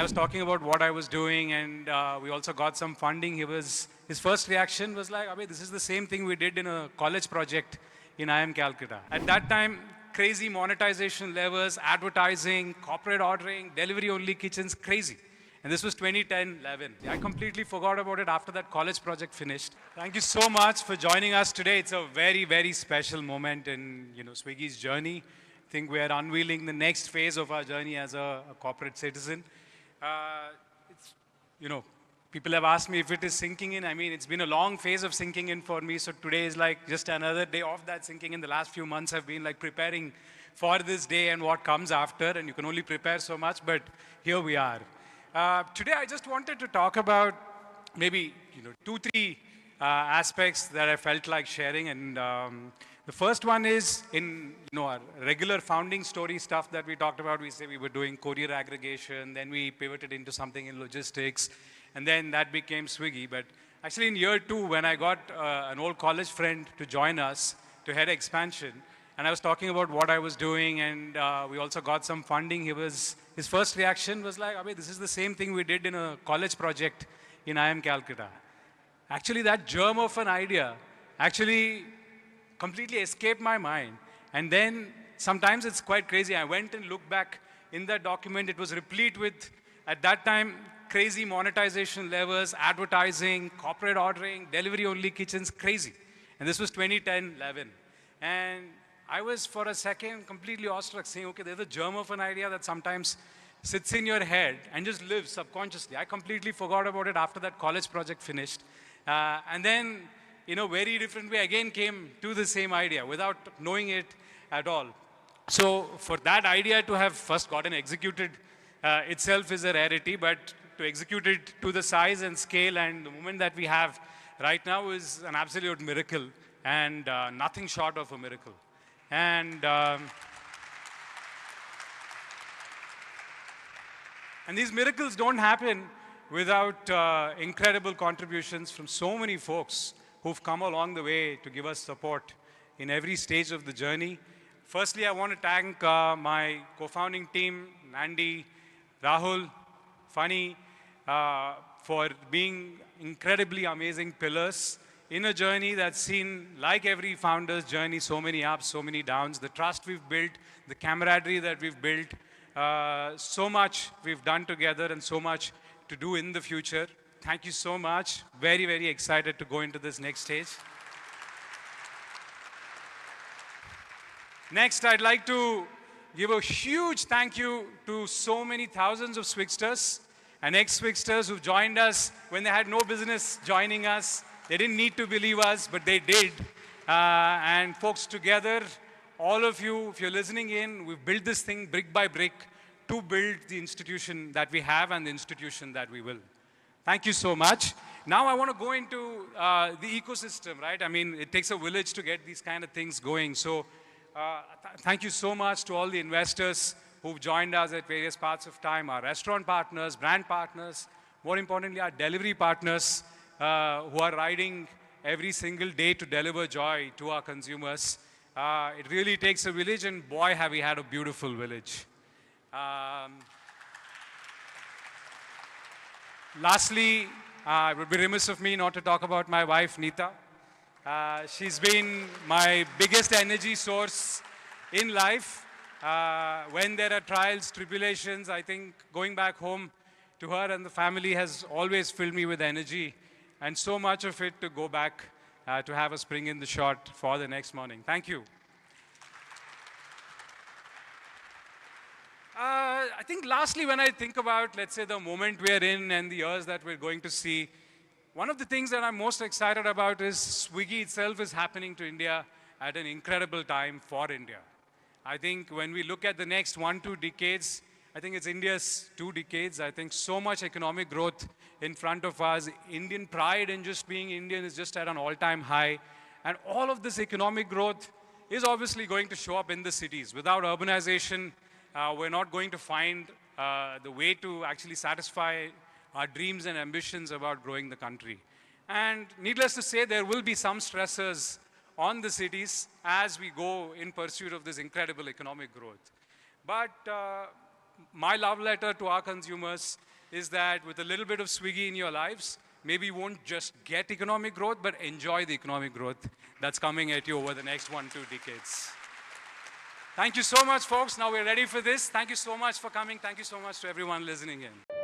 was talking about what I was doing, and we also got some funding. His first reaction was like, "Abhi, this is the same thing we did in a college project in IIM Calcutta." At that time, crazy monetization levels, advertising, corporate ordering, delivery-only kitchens, crazy. And this was 2010, 11. I completely forgot about it after that college project finished. Thank you so much for joining us today. It's a very, very special moment in Swiggy's journey. I think we are unveiling the next phase of our journey as a corporate citizen. It's, people have asked me if it is sinking in. I mean, it's been a long phase of sinking in for me. So today is like just another day of that sinking in. The last few months have been like preparing for this day and what comes after. And you can only prepare so much, but here we are. Today, I just wanted to talk about maybe two, three aspects that I felt like sharing. And the first one is in our regular founding story stuff that we talked about. We say we were doing courier aggregation, then we pivoted into something in logistics, and then that became Swiggy. But actually in year 2, when I got an old college friend to join us to head expansion, and I was talking about what I was doing, and we also got some funding. His first reaction was like, "Abhi, this is the same thing we did in a college project in IIM Calcutta." Actually, that germ of an idea actually completely escaped my mind. And then sometimes it's quite crazy. I went and looked back in that document. It was replete with, at that time, crazy monetization levels, advertising, corporate ordering, delivery-only kitchens, crazy. And this was 2010, 11. And I was, for a second, completely awestruck, saying, okay, there's a germ of an idea that sometimes sits in your head and just lives subconsciously. I completely forgot about it after that college project finished. And then, in a very different way, again came to the same idea without knowing it at all. So for that idea to have first gotten executed itself is a rarity, but to execute it to the size and scale and the moment that we have right now is an absolute miracle, and nothing short of a miracle. And these miracles don't happen without incredible contributions from so many folks who've come along the way to give us support in every stage of the journey. Firstly, I want to thank my co-founding team, Nandi, Rahul, Fani, for being incredibly amazing pillars in a journey that's seen, like every founder's journey, so many ups, so many downs. The trust we've built, the camaraderie that we've built, so much we've done together and so much to do in the future. Thank you so much. Very, very excited to go into this next stage. Next, I'd like to give a huge thank you to so many thousands of Swigsters and ex-Swigsters who've joined us when they had no business joining us. They didn't need to believe us, but they did. And folks, together, all of you, if you're listening in, we've built this thing brick by brick to build the institution that we have and the institution that we will. Thank you so much. Now I want to go into the ecosystem, right? I mean, it takes a village to get these kind of things going. So thank you so much to all the investors who've joined us at various parts of time, our restaurant partners, brand partners, more importantly, our delivery partners who are riding every single day to deliver joy to our consumers. It really takes a village, and boy, have we had a beautiful village. Lastly, it would be remiss of me not to talk about my wife, Neeta. She's been my biggest energy source in life. When there are trials, tribulations, I think going back home to her and the family has always filled me with energy, and so much of it to go back to have a spring in the shot for the next morning. Thank you. I think lastly, when I think about, let's say, the moment we're in and the years that we're going to see, one of the things that I'm most excited about is Swiggy itself is happening to India at an incredible time for India. I think when we look at the next 1-2 decades, I think it's India's 2 decades. I think so much economic growth in front of us. Indian pride in just being Indian is just at an all-time high. And all of this economic growth is obviously going to show up in the cities. Without urbanization, we're not going to find the way to actually satisfy our dreams and ambitions about growing the country. And needless to say, there will be some stressors on the cities as we go in pursuit of this incredible economic growth. But my love letter to our consumers is that with a little bit of Swiggy in your lives, maybe you won't just get economic growth, but enjoy the economic growth that's coming at you over the next 1-2 decades. Thank you so much, folks. Now we're ready for this. Thank you so much for coming. Thank you so much to everyone listening in.